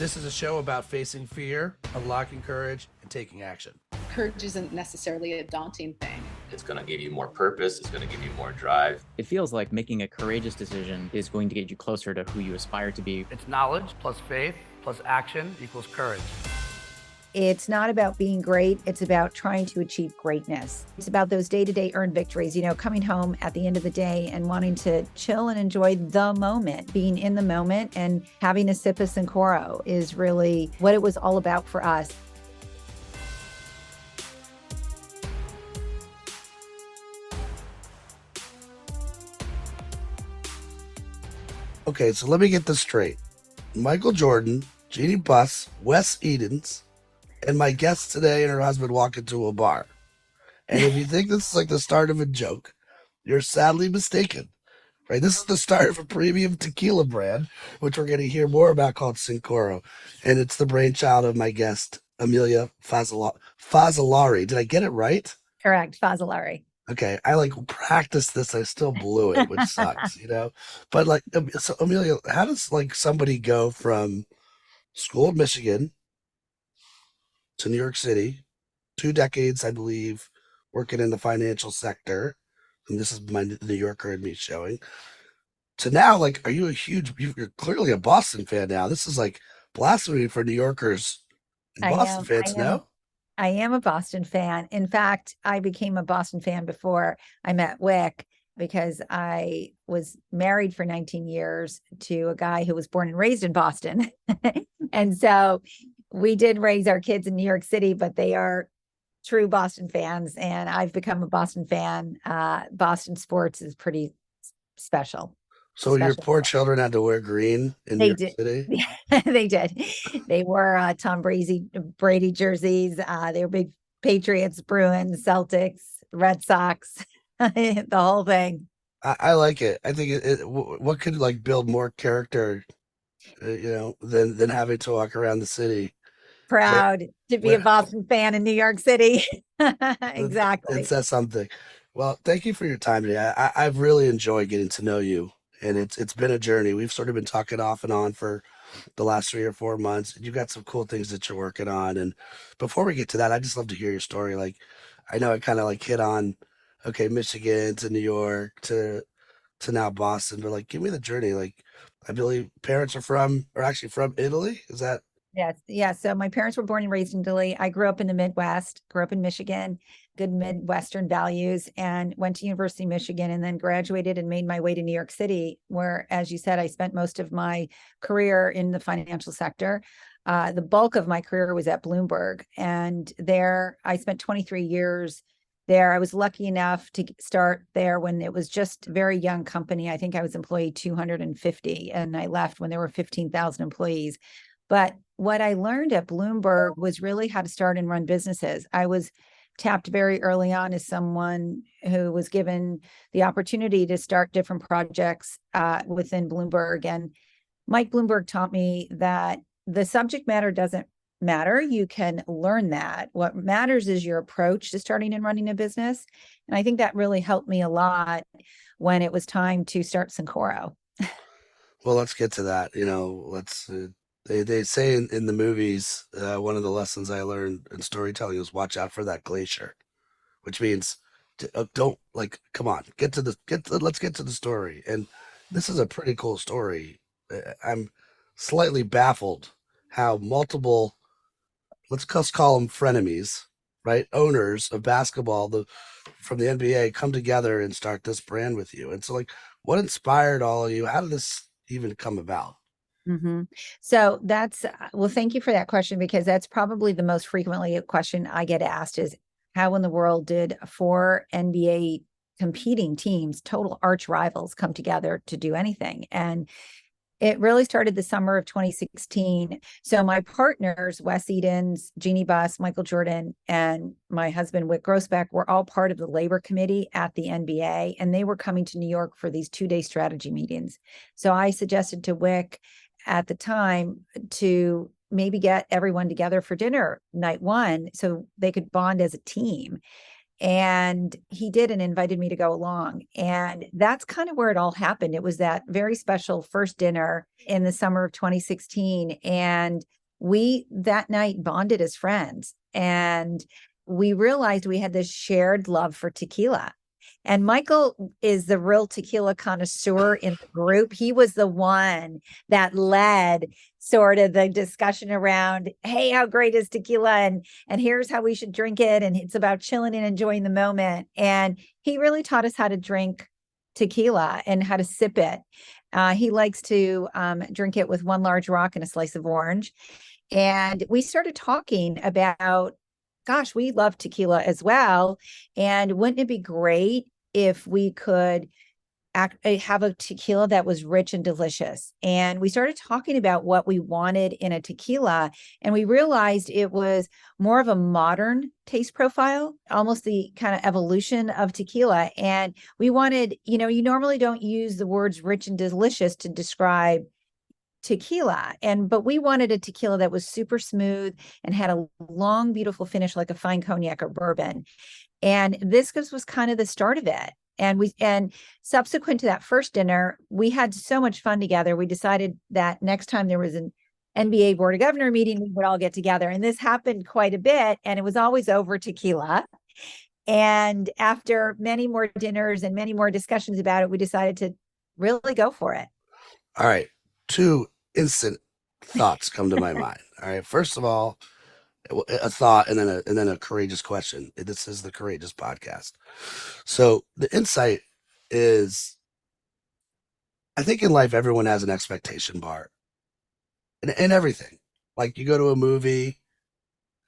This is a show about facing fear, unlocking courage, and taking action. Courage isn't necessarily a daunting thing. It's going to give you more purpose. It's going to give you more drive. It feels like making a courageous decision is going to get you closer to who you aspire to be. It's knowledge plus faith plus action equals courage. It's not about being great. It's about trying to achieve greatness. It's about those day-to-day earned victories, coming home at the end of the day and wanting to chill and enjoy the moment, being in the moment and having a sip of Cincoro is really what it was all about for us. Okay, so let me get this straight. Michael Jordan, Jeanie Buss, Wes Edens, and my guest today and her husband walk into a bar. And if you think this is like the start of a joke, you're sadly mistaken. Right? This is the start of a premium tequila brand, which we're going to hear more about, called Cincoro. And it's the brainchild of my guest, Emilia Fazzalari. Did I get it right? Correct, Fazzalari. Okay, I practiced this. I still blew it, which sucks, But so Emilia, how does somebody go from school in Michigan to New York City, 2 decades, I believe, working in the financial sector, and this is my New Yorker and me showing, to now, are you you're clearly a Boston fan now. This is blasphemy for New Yorkers and Boston fans, no? I am a Boston fan. In fact, I became a Boston fan before I met Wick because I was married for 19 years to a guy who was born and raised in Boston. And so we did raise our kids in New York City, but they are true Boston fans. And I've become a Boston fan. Boston sports is pretty special. So your poor children had to wear green in New York City? They did. They wore Tom Brady jerseys. They were big Patriots, Bruins, Celtics, Red Sox, the whole thing. I like it. I think what could build more character, than having to walk around the city. Proud to be a Boston fan in New York City. Exactly. It says something. Well, thank you for your time today. I've really enjoyed getting to know you. And it's been a journey. We've sort of been talking off and on for the last 3 or 4 months. You got some cool things that you're working on. And before we get to that, I just love to hear your story. I know I kind of hit on, okay, Michigan to New York to now Boston, but give me the journey. I believe parents are actually from Italy. Is that? Yes. Yeah. So my parents were born and raised in Italy. I grew up in the Midwest, grew up in Michigan, good Midwestern values, and went to University of Michigan and then graduated and made my way to New York City, where, as you said, I spent most of my career in the financial sector. The bulk of my career was at Bloomberg, and there I spent 23 years there. I was lucky enough to start there when it was just a very young company. I think I was employee 250, and I left when there were 15,000 employees. But what I learned at Bloomberg was really how to start and run businesses. I was tapped very early on as someone who was given the opportunity to start different projects within Bloomberg. And Mike Bloomberg taught me that the subject matter doesn't matter. You can learn that. What matters is your approach to starting and running a business. And I think that really helped me a lot when it was time to start Cincoro. Well, let's get to that. They say in the movies, one of the lessons I learned in storytelling was watch out for that glacier, which means don't come on, let's get to the story. And this is a pretty cool story. I'm slightly baffled how multiple, let's just call them frenemies, right? Owners of basketball from the NBA come together and start this brand with you. And so what inspired all of you? How did this even come about? Mm-hmm. So well, thank you for that question, because that's probably the most frequently a question I get asked is, how in the world did 4 NBA competing teams, total arch rivals, come together to do anything? And it really started the summer of 2016. So my partners, Wes Edens, Jeanie Buss, Michael Jordan, and my husband, Wick Grousbeck, were all part of the labor committee at the NBA, and they were coming to New York for these 2-day strategy meetings. So I suggested to Wick at the time to maybe get everyone together for dinner night one so they could bond as a team. And he did and invited me to go along. And that's kind of where it all happened. It was that very special first dinner in the summer of 2016. And we that night bonded as friends. And we realized we had this shared love for tequila. And Michael is the real tequila connoisseur in the group. He was the one that led sort of the discussion around, hey, how great is tequila? And here's how we should drink it. And it's about chilling and enjoying the moment. And he really taught us how to drink tequila and how to sip it. He likes to drink it with one large rock and a slice of orange. And we started talking about, gosh, we love tequila as well. And wouldn't it be great if we could have a tequila that was rich and delicious? And we started talking about what we wanted in a tequila. And we realized it was more of a modern taste profile, almost the kind of evolution of tequila. And we wanted, you normally don't use the words rich and delicious to describe tequila, but we wanted a tequila that was super smooth and had a long, beautiful finish like a fine cognac or bourbon. And this was kind of the start of it. And subsequent to that first dinner, we had so much fun together. We decided that next time there was an NBA Board of Governor meeting, we would all get together. And this happened quite a bit, and it was always over tequila. And after many more dinners and many more discussions about it, we decided to really go for it. All right. 2 instant thoughts come to my mind. All right. First of all, a thought and then a courageous question. This is the Courageous Podcast. So the insight is, I think in life, everyone has an expectation bar in everything. Like you go to a movie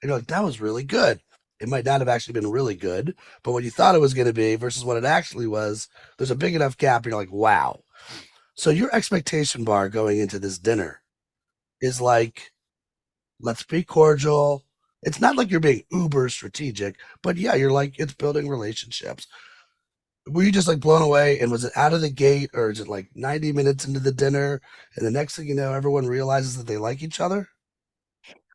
and you're like, that was really good. It might not have actually been really good, but what you thought it was going to be versus what it actually was, there's a big enough gap. And you're like, wow. So your expectation bar going into this dinner is like, let's be cordial. It's not like you're being uber strategic, but yeah, you're like, it's building relationships. Were you just like blown away? And was it out of the gate, or is it like 90 minutes into the dinner and the next thing you know, everyone realizes that they like each other?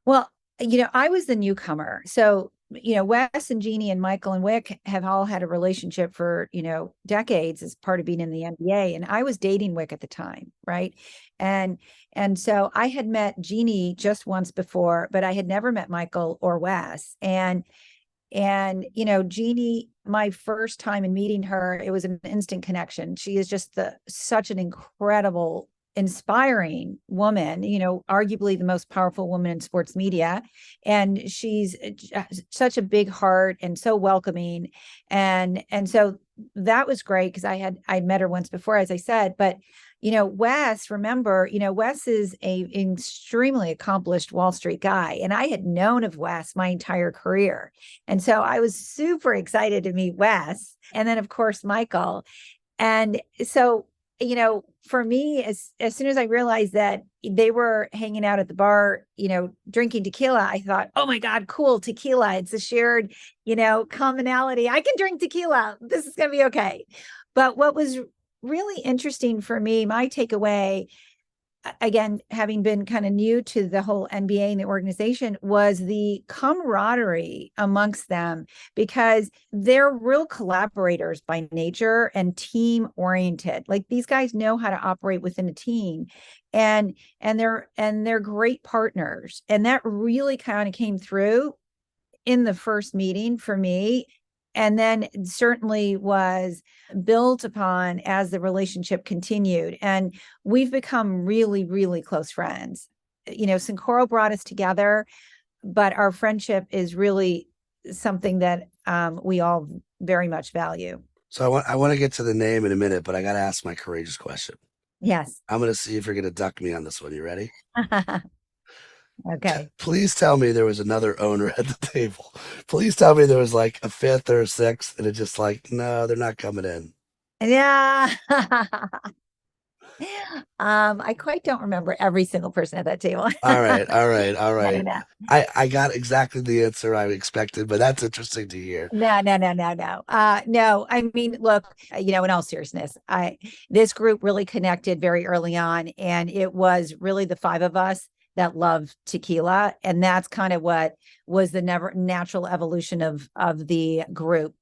Well, I was the newcomer. So, Wes and Jeanie and Michael and Wick have all had a relationship for, decades as part of being in the NBA. And I was dating Wick at the time, right? And so I had met Jeanie just once before, but I had never met Michael or Wes. And Jeanie, my first time in meeting her, it was an instant connection. She is just such an incredible, inspiring woman, arguably the most powerful woman in sports media. And she's such a big heart and so welcoming. And so that was great because I'd met her once before, as I said, but Wes, remember, Wes is a extremely accomplished Wall Street guy. And I had known of Wes my entire career. And so I was super excited to meet Wes. And then of course, Michael. And so, for me, as soon as I realized that they were hanging out at the bar, drinking tequila, I thought, oh my God, cool, tequila. It's a shared, commonality. I can drink tequila. This is going to be okay. But what was really interesting for me, my takeaway, again, having been kind of new to the whole NBA and the organization, was the camaraderie amongst them, because they're real collaborators by nature and team oriented. Like these guys know how to operate within a team, and they're great partners. And that really kind of came through in the first meeting for me. And then certainly was built upon as the relationship continued. And we've become really, really close friends. Cincoro brought us together, but our friendship is really something that we all very much value. So I want to get to the name in a minute, but I got to ask my courageous question. Yes. I'm going to see if you're going to duck me on this one. You ready? Okay. Please tell me there was another owner at the table. Please tell me there was like a 5th or a 6th, and it's just like, no, they're not coming in. Yeah. I quite don't remember every single person at that table. All right. No. I got exactly the answer I expected, but that's interesting to hear. No. No, I mean, look, in all seriousness, this group really connected very early on, and it was really the 5 of us that love tequila. And that's kind of what was the natural evolution of the group.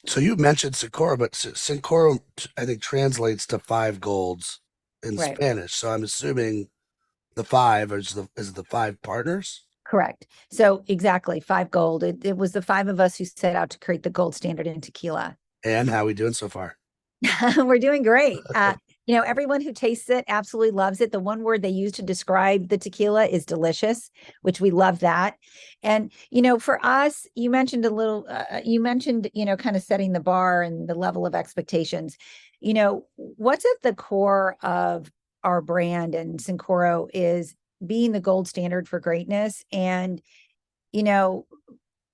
So you mentioned Cincoro, but Cincoro, I think, translates to five golds in Right. Spanish. So I'm assuming the five is the five partners. Correct. So exactly, five gold. It was the five of us who set out to create the gold standard in tequila. And how are we doing so far? We're doing great. Everyone who tastes it absolutely loves it. The one word they use to describe the tequila is delicious, which we love that. And, for us, you mentioned kind of setting the bar and the level of expectations. What's at the core of our brand and Cincoro is being the gold standard for greatness. And,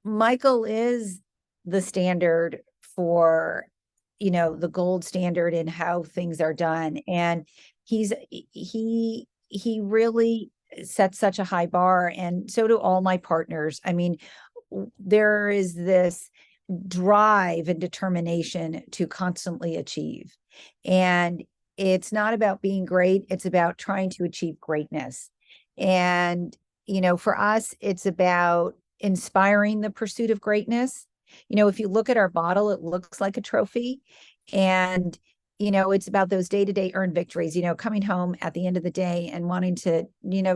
Michael is the standard for the gold standard in how things are done. And he really sets such a high bar, and so do all my partners. I mean, there is this drive and determination to constantly achieve. And it's not about being great, it's about trying to achieve greatness. And, for us, it's about inspiring the pursuit of greatness. If you look at our bottle, it looks like a trophy. And, it's about those day-to-day earned victories, coming home at the end of the day and wanting to,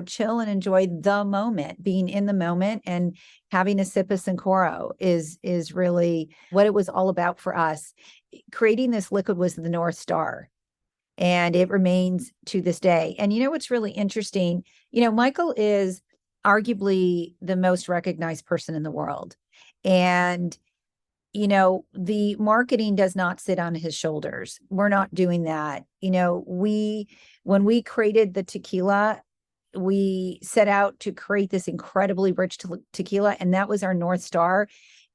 chill and enjoy the moment, being in the moment, and having a sip of Cincoro is really what it was all about for us. Creating this liquid was the North Star, and it remains to this day. And what's really interesting, Michael is arguably the most recognized person in the world. And the marketing does not sit on his shoulders. We're not doing that. When we created the tequila, we set out to create this incredibly rich tequila, and that was our North Star.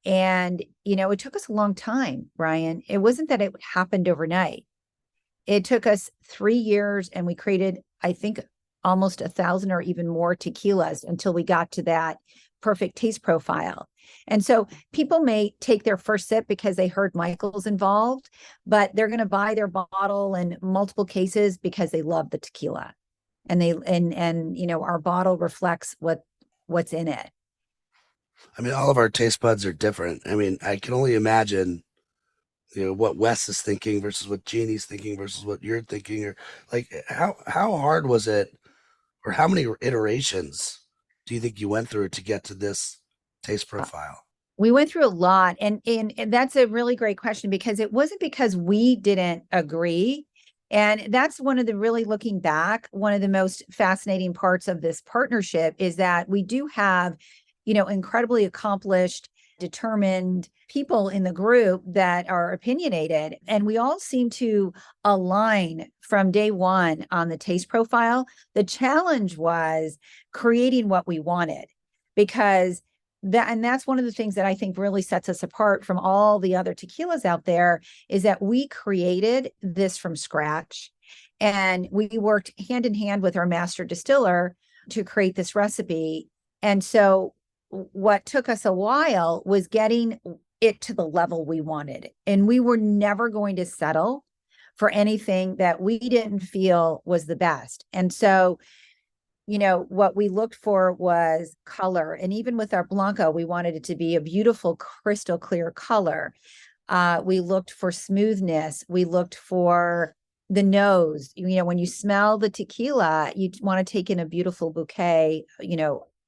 And, it took us a long time, Brian. It wasn't that it happened overnight. It took us 3 years, and we created, I think, almost 1,000 or even more tequilas until we got to that perfect taste profile. And so people may take their first sip because they heard Michael's involved, but they're going to buy their bottle in multiple cases because they love the tequila. And our bottle reflects what's in it. I mean, all of our taste buds are different. I mean, I can only imagine, what Wes is thinking versus what Jeannie's thinking versus what you're thinking, or like how hard was it, or how many iterations do you think you went through to get to this taste profile? We went through a lot, and that's a really great question, because it wasn't because we didn't agree. And that's one of the, really looking back, one of the most fascinating parts of this partnership is that we do have, incredibly accomplished, determined people in the group that are opinionated. And we all seem to align from day one on the taste profile. The challenge was creating what we wanted, because that's one of the things that I think really sets us apart from all the other tequilas out there, is that we created this from scratch. And we worked hand in hand with our master distiller to create this recipe. And so what took us a while was getting it to the level we wanted. And we were never going to settle for anything that we didn't feel was the best. And so, what we looked for was color. And even with our Blanco, we wanted it to be a beautiful, crystal clear color. We looked for smoothness. We looked for the nose. When you smell the tequila, you want to take in a beautiful bouquet,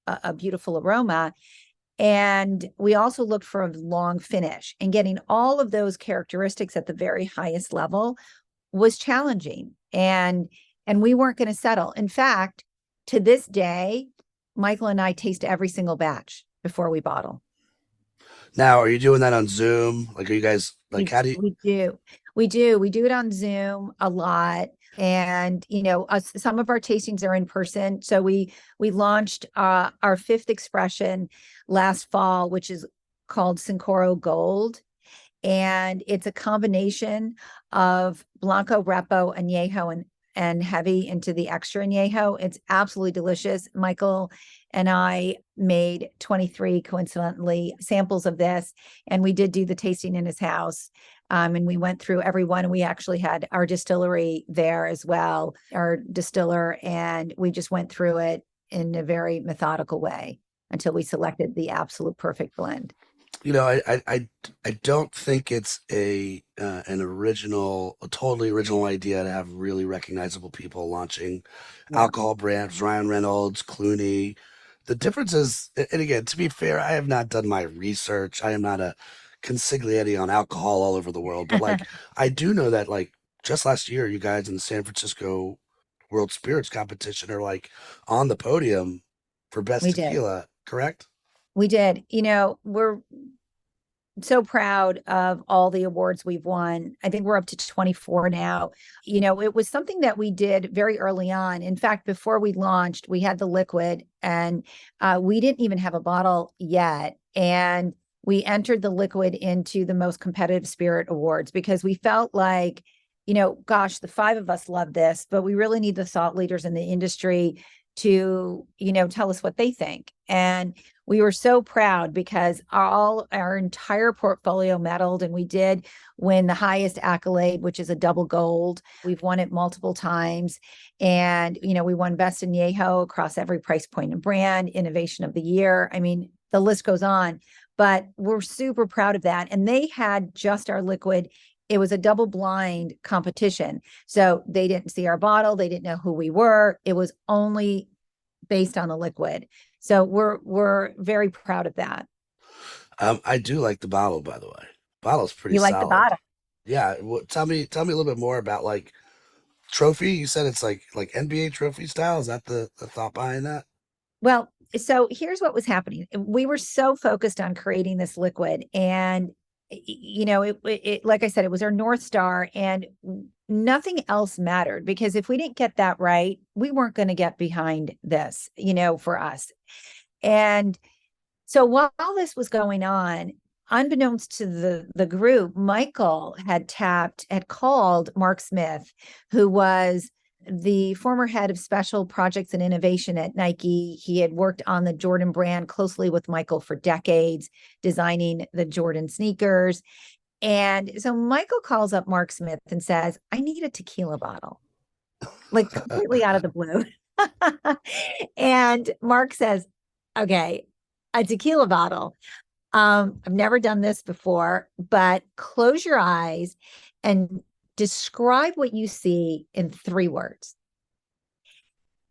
a beautiful aroma. And we also looked for a long finish, and getting all of those characteristics at the very highest level was challenging. And we weren't going to settle. In fact, to this day, Michael and I taste every single batch before we bottle. Now, are you doing that on Zoom? Like, are you guys like, how do you? We do it on Zoom a lot. And, some of our tastings are in person. So we launched our fifth expression last fall, which is called Cincoro Gold. And it's a combination of Blanco, Repo, Añejo, and heavy into the extra Añejo. It's absolutely delicious. Michael and I made 23, coincidentally, samples of this, and we did do the tasting in his house. And we went through every one. We actually had our distillery there as well, our distiller, and we just went through it in a very methodical way until we selected the absolute perfect blend. You know, I don't think it's a totally original idea to have really recognizable people launching Yeah. alcohol brands, Ryan Reynolds, Clooney. The difference is, and again, to be fair, I have not done my research. I am not a consigliere on alcohol all over the world, but like I do know that like just last year, you guys in the San Francisco World Spirits competition are like on the podium for best We did. tequila, correct? We did. You know, we're so proud of all the awards we've won. I think we're up to 24 now. You know, it was something that we did very early on. In fact, before we launched, we had the liquid and we didn't even have a bottle yet. And we entered the liquid into the most competitive spirit awards because we felt like, you know, gosh, the five of us love this, but we really need the thought leaders in the industry to, you know, tell us what they think. And we were so proud because our entire portfolio medaled, and we did win the highest accolade, which is a double gold. We've won it multiple times. And, you know, we won Best in Yeho across every price point and brand, Innovation of the Year. I mean, the list goes on, but we're super proud of that. And they had just our liquid. It was a double blind competition. So they didn't see our bottle. They didn't know who we were. It was only based on the liquid. So we're very proud of that. I do like the bottle, by the way. Bottle's pretty You like the solid. bottle? Yeah. Tell me a little bit more about like trophy. You said it's like NBA trophy style. Is that the thought behind that? Well, so here's what was happening. We were so focused on creating this liquid, and you know, it like I said, it was our North Star, and nothing else mattered because if we didn't get that right, we weren't going to get behind this, you know, for us. And so while this was going on, unbeknownst to the group, Michael had called Mark Smith, who was the former head of special projects and innovation at Nike. He had worked on the Jordan brand closely with Michael for decades, designing the Jordan sneakers. And so Michael calls up Mark Smith and says, I need a tequila bottle, like completely out of the blue. And Mark says, okay, a tequila bottle. I've never done this before, but close your eyes and describe what you see in 3 words.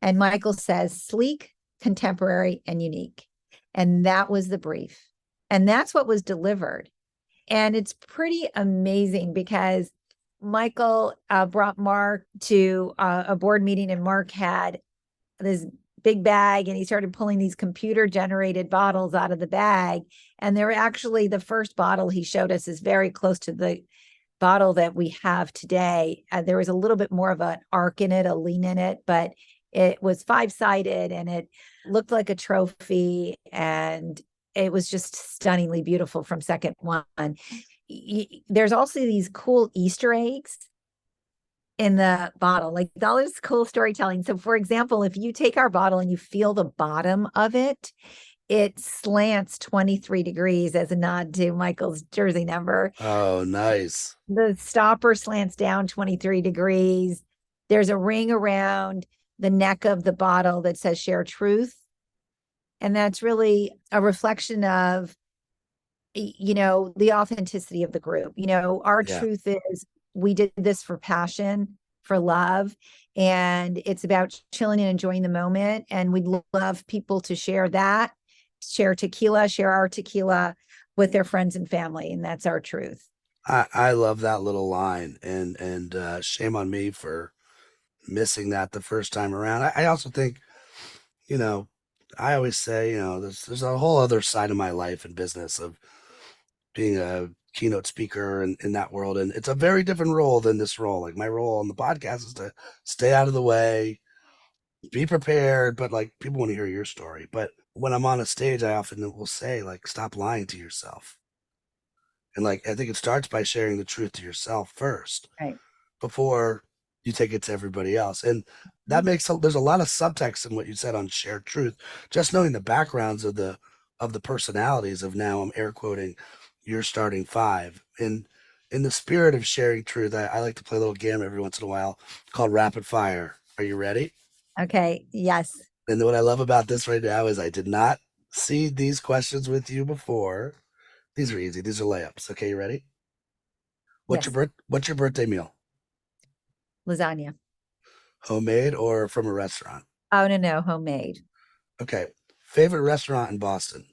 And Michael says, sleek, contemporary, and unique. And that was the brief. And that's what was delivered. And it's pretty amazing because Michael brought Mark to a board meeting, and Mark had this big bag and he started pulling these computer generated bottles out of the bag. And they're actually, the first bottle he showed us is very close to the bottle that we have today. There was a little bit more of an arc in it, a lean in it, but it was 5-sided and it looked like a trophy. And it was just stunningly beautiful from second one. There's also these cool Easter eggs in the bottle, like all this cool storytelling. So for example, if you take our bottle and you feel the bottom of it, it slants 23 degrees as a nod to Michael's jersey number. Oh, nice. The stopper slants down 23 degrees. There's a ring around the neck of the bottle that says share truth. And that's really a reflection of, you know, the authenticity of the group. You know, our truth is we did this for passion, for love, and it's about chilling and enjoying the moment. And we'd love people to share that, share tequila, share our tequila with their friends and family. And that's our truth. I love that little line, and shame on me for missing that the first time around. I also think, you know, I always say, you know, there's a whole other side of my life and business of being a keynote speaker in that world. And it's a very different role than this role. Like my role on the podcast is to stay out of the way, be prepared, but like people want to hear your story. But when I'm on a stage, I often will say, like, stop lying to yourself. And like, I think it starts by sharing the truth to yourself first, Right. before you take it to everybody else. And that makes there's a lot of subtext in what you said on shared truth. Just knowing the backgrounds of the personalities of, now I'm air quoting, your starting 5. And in the spirit of sharing truth, I like to play a little game every once in a while called Rapid Fire. Are you ready? Okay. Yes. And what I love about this right now is I did not see these questions with you before. These are easy. These are layups. Okay, you ready? Yes, What's your birthday meal? lasagna. Homemade or from a restaurant? Oh, no, homemade. Okay. Favorite restaurant in Boston?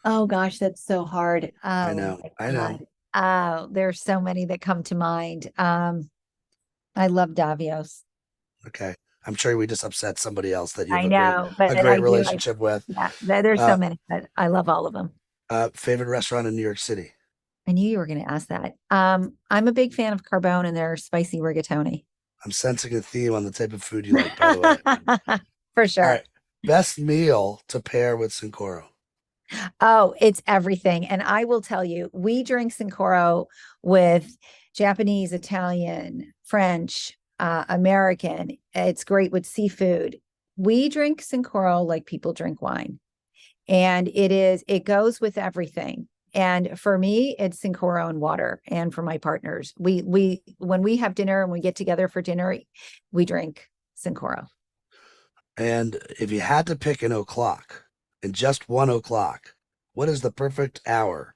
Oh gosh, that's so hard. I Oh know. my I know. God. Oh, there's so many that come to mind. I love Davio's. Okay. I'm sure we just upset somebody else that you have I know, but a great I do. relationship with. Yeah, there's so Uh, many, but I love all of them. Favorite restaurant in New York City? I knew you were going to ask that. I'm a big fan of Carbone and their spicy rigatoni. I'm sensing a theme on the type of food you like, by the way. For All sure. right. Best meal to pair with Cincoro. Oh, it's everything. And I will tell you, we drink Cincoro with Japanese, Italian, French, American. It's great with seafood. We drink Cincoro like people drink wine. And it goes with everything. And for me, it's Cincoro and water. And for my partners, when we have dinner and we get together for dinner, we drink Cincoro. And if you had to pick an o'clock and just 1 o'clock, what is the perfect hour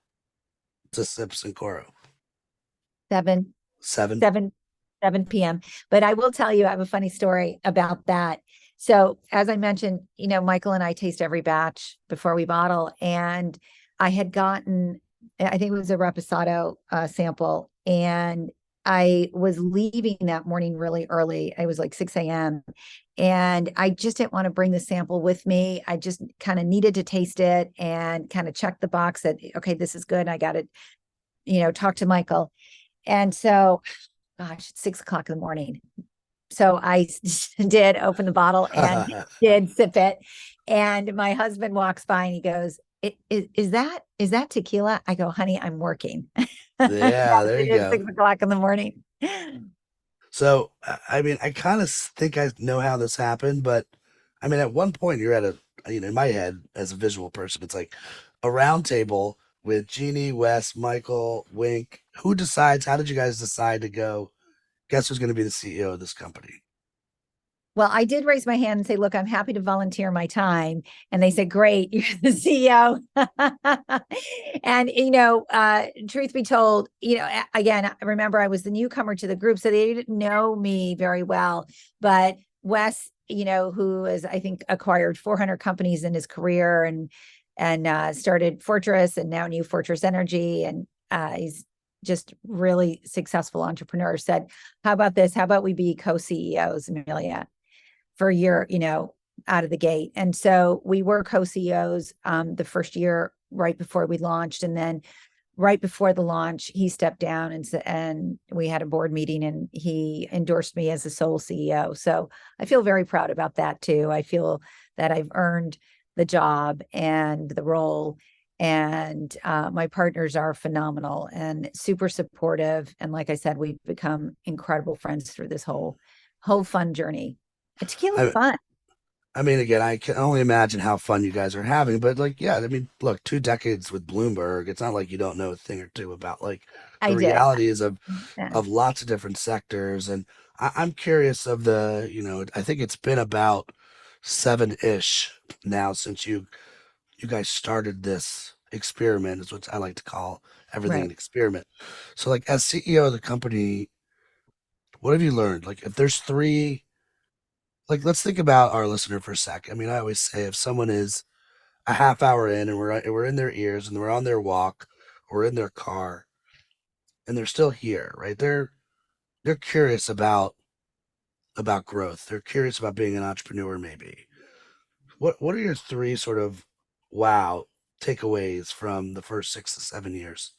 to sip Cincoro? 7, Seven? 7, 7 p.m. But I will tell you, I have a funny story about that. So as I mentioned, Michael and I taste every batch before we bottle. And I had gotten, I think it was a Reposado sample. And I was leaving that morning really early. I was like 6 a.m. And I just didn't want to bring the sample with me. I just kind of needed to taste it and kind of check the box that, okay, this is good. I got to, talk to Michael. And so, gosh, it's 6 o'clock in the morning. So I did open the bottle and did sip it. And my husband walks by and he goes, is that tequila? I go, honey, I'm working. Yeah, Yes, there it you is go. 6 o'clock in the morning. So, I mean, I kind of think I know how this happened, but I mean, at one point you're at in my head as a visual person, it's like a round table with Jeanie, Wes, Michael, Wink. Who decides? How did you guys decide to go? Guess who's going to be the CEO of this company? Well, I did raise my hand and say, look, I'm happy to volunteer my time. And they said, great, you're the CEO. And, truth be told, again, remember I was the newcomer to the group, so they didn't know me very well. But Wes, who has, I think, acquired 400 companies in his career and started Fortress and now New Fortress Energy. And he's just really successful entrepreneur, said, how about this? How about we be co-CEOs, Emilia? For a year, out of the gate. And so we were co-CEOs the first year right before we launched. And then right before the launch, he stepped down and we had a board meeting and he endorsed me as the sole CEO. So I feel very proud about that too. I feel that I've earned the job and the role. And my partners are phenomenal and super supportive. And like I said, we've become incredible friends through this whole fun journey. Tequila's I, fun. I mean, again, I can only imagine how fun you guys are having, but like, yeah, I mean, look, 2 decades with Bloomberg, it's not like you don't know a thing or two about like the I do. realities of Yeah. lots of different sectors. And I'm curious of I think it's been about 7-ish now since you guys started this experiment, is what I like to call everything Right. an experiment. So like as CEO of the company, what have you learned? Like if there's three, like let's think about our listener for a sec. I mean, I always say if someone is a half hour in and we're in their ears and we're on their walk or in their car and they're still here, right? They're curious about growth. They're curious about being an entrepreneur maybe. What are your three sort of wow takeaways from the first 6 to 7 years?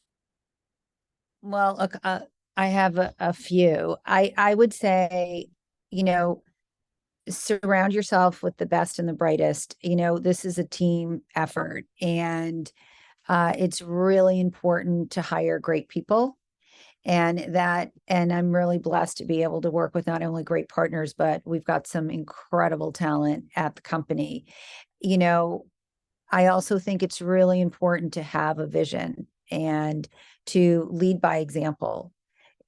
Well, look, I have a few. I would say, you know, surround yourself with the best and the brightest. This is a team effort, and it's really important to hire great people. And I'm really blessed to be able to work with not only great partners, but we've got some incredible talent at the company. You know, I also think it's really important to have a vision and to lead by example.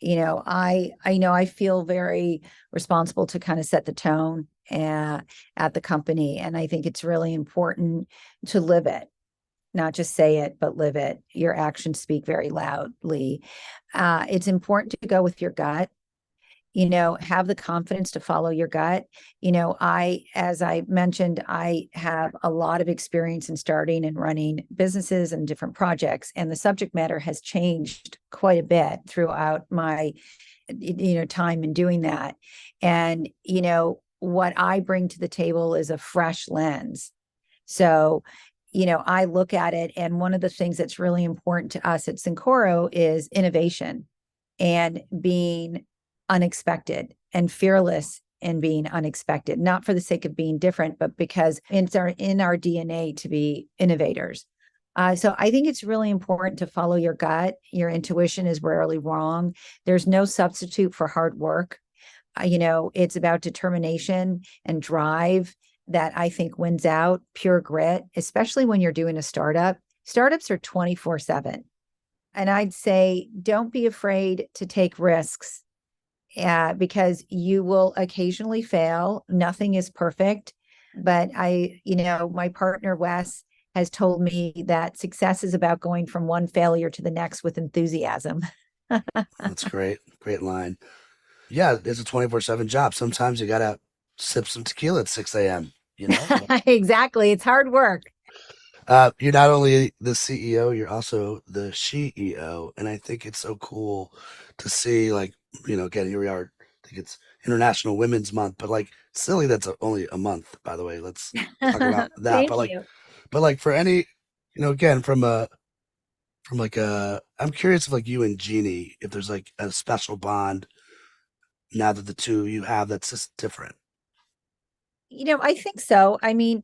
I know I feel very responsible to kind of set the tone at the company. And I think it's really important to live it, not just say it, but live it. Your actions speak very loudly. It's important to go with your gut. Have the confidence to follow your gut. As I mentioned, I have a lot of experience in starting and running businesses and different projects, and the subject matter has changed quite a bit throughout my, time in doing that. And, what I bring to the table is a fresh lens. So, I look at it, and one of the things that's really important to us at Cincoro is innovation and being unexpected and fearless in being unexpected, not for the sake of being different, but because it's in our DNA to be innovators. So I think it's really important to follow your gut. Your intuition is rarely wrong. There's no substitute for hard work. It's about determination and drive that I think wins out, pure grit, especially when you're doing a startup. Startups are 24/7. And I'd say, don't be afraid to take risks, because you will occasionally fail. Nothing is perfect. But my partner, Wes, has told me that success is about going from one failure to the next with enthusiasm. That's great. Great line. Yeah, it's a 24/7 job. Sometimes you got to sip some tequila at 6 a.m., Exactly. It's hard work. You're not only the CEO, you're also the CEO. And I think it's so cool to see, like, again, here we are. I think it's International Women's Month, but like, silly, that's only a month, by the way. Let's talk about that. Thank But like, you. for any, again, I'm curious if like you and Jeanie, if there's like a special bond now that the two of you have that's just different. I think so. I mean,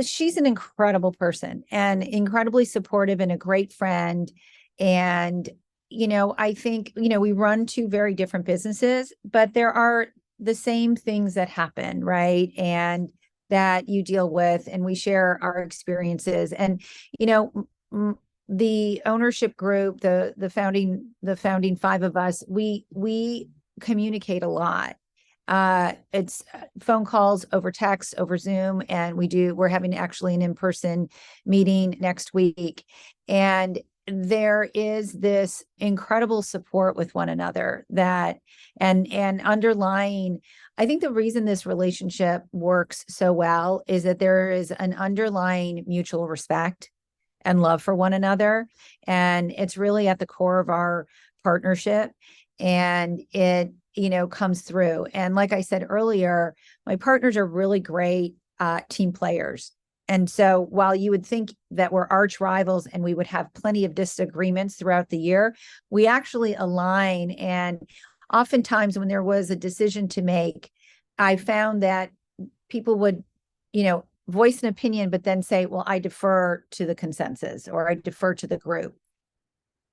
she's an incredible person and incredibly supportive and a great friend. And, I think, we run two very different businesses, but there are the same things that happen, right? And that you deal with, and we share our experiences. And, the ownership group, the founding five of us, we communicate a lot. It's phone calls, over text, over Zoom, and we're having actually an in-person meeting next week. And there is this incredible support with one another and underlying, I think the reason this relationship works so well is that there is an underlying mutual respect and love for one another. And it's really at the core of our partnership. And it, comes through. And like I said earlier, my partners are really great team players. And so while you would think that we're arch rivals and we would have plenty of disagreements throughout the year, we actually align. And oftentimes when there was a decision to make, I found that people would, voice an opinion, but then say, well, I defer to the consensus, or I defer to the group.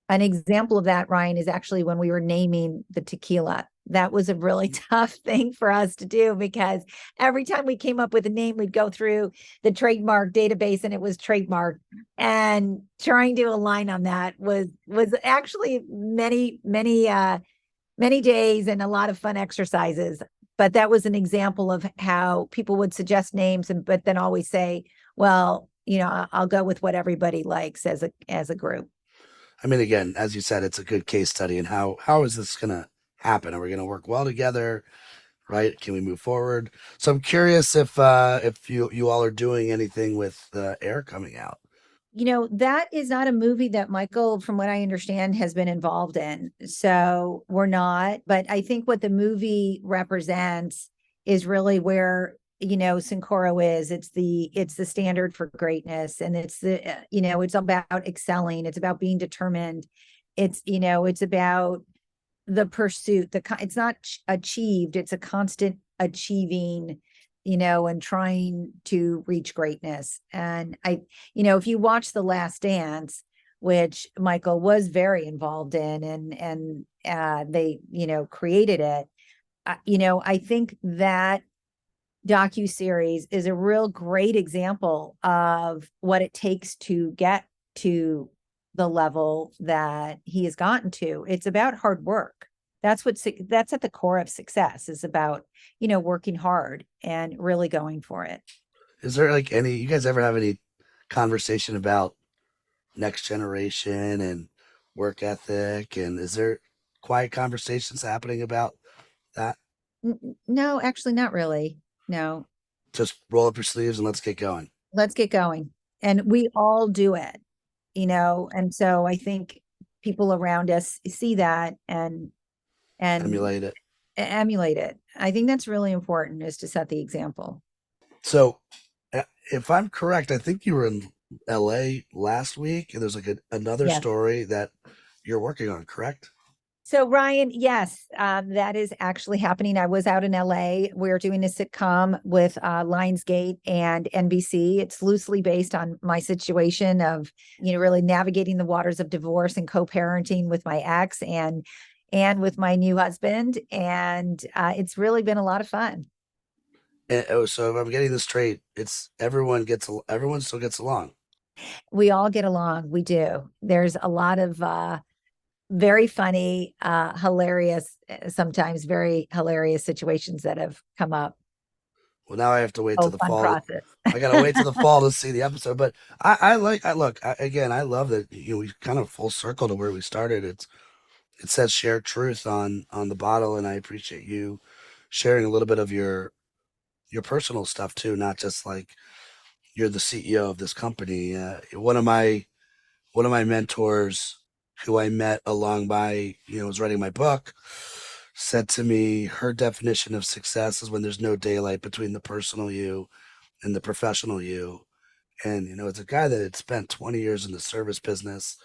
An example of that, Ryan, is actually when we were naming the tequila. That was a really tough thing for us to do, because every time we came up with a name, we'd go through the trademark database and it was trademarked. And trying to align on that was actually many days and a lot of fun exercises. But that was an example of how people would suggest names, but then always say, well, I'll go with what everybody likes as a group. I mean, again, as you said, it's a good case study. And how is this going to happen? Are we going to work well together? Right? Can we move forward? So I'm curious if you all are doing anything with Air coming out. That is not a movie that Michael, from what I understand, has been involved in. So we're not. But I think what the movie represents is really where, Cincoro is. It's the standard for greatness. And it's it's about excelling. It's about being determined. It's about the pursuit. It's not achieved. It's a constant achieving, and trying to reach greatness. And if you watch The Last Dance, which Michael was very involved in, and they, created it, I think that docuseries is a real great example of what it takes to get to the level that he has gotten to. It's about hard work. That's that's at the core of success, is about, working hard and really going for it. Is there like you guys ever have any conversation about next generation and work ethic? And is there quiet conversations happening about that? No, actually not really. No, Just roll up your sleeves and let's get going. let's get going. And we all do it, and so I think people around us see that and Emulate it. emulate it. I think that's really important, is to set the example. So, if I'm correct, I think you were in LA last week, and there's like another Yes. story that you're working on, correct? So Ryan, yes, that is actually happening. I was out in LA. We're doing a sitcom with Lionsgate and NBC. It's loosely based on my situation of, really navigating the waters of divorce and co-parenting with my ex and with my new husband. And it's really been a lot of fun. So if I'm getting this straight, it's everyone still gets along. We all get along. We do. There's a lot of very funny, hilarious, sometimes very hilarious situations that have come up. Well, now I have to wait Oh, till the fun fall. process. I gotta wait till the fall to see the episode. But I love that we kind of full circle to where we started. It says share truth on the bottle, and I appreciate you sharing a little bit of your personal stuff too, not just like you're the CEO of this company. One of my mentors who I met along by, was writing my book, said to me, her definition of success is when there's no daylight between the personal you and the professional you. And, it's a guy that had spent 20 years in the service business,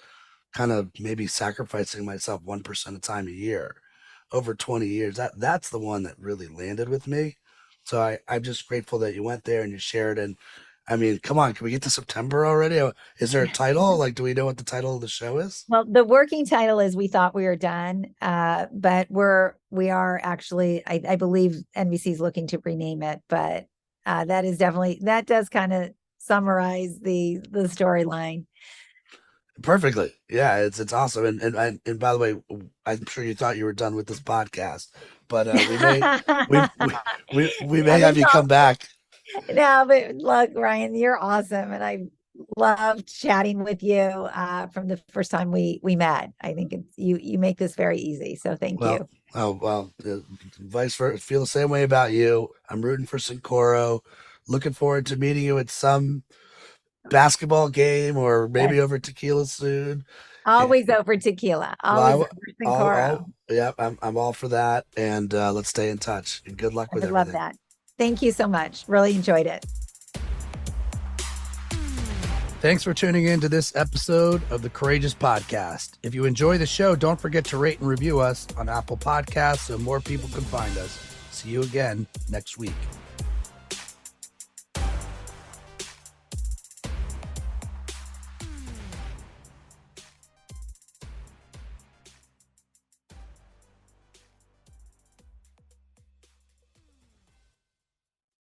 kind of maybe sacrificing myself 1% of time a year over 20 years. That's the one that really landed with me. So I'm just grateful that you went there and you shared. And I mean, come on, can we get to September already? Is there a title? Like, do we know what the title of the show is? Well, the working title is We Thought We Were Done, but we are actually, I believe NBC is looking to rename it, but that does kind of summarize the storyline. Perfectly. Yeah, it's awesome. And by the way, I'm sure you thought you were done with this podcast, but we may have you come back. No, but look, Ryan, you're awesome, and I loved chatting with you from the first time we met. I think you make this very easy, so thank you. Oh well, vice versa. Feel the same way about you. I'm rooting for Cincoro. Looking forward to meeting you at some basketball game or maybe over tequila soon. Always over tequila. Always over Cincoro. Yeah, I'm all for that. And let's stay in touch. And good luck with I everything. love that. Thank you so much. Really enjoyed it. Thanks for tuning in to this episode of the Courageous Podcast. If you enjoy the show, don't forget to rate and review us on Apple Podcasts so more people can find us. See you again next week.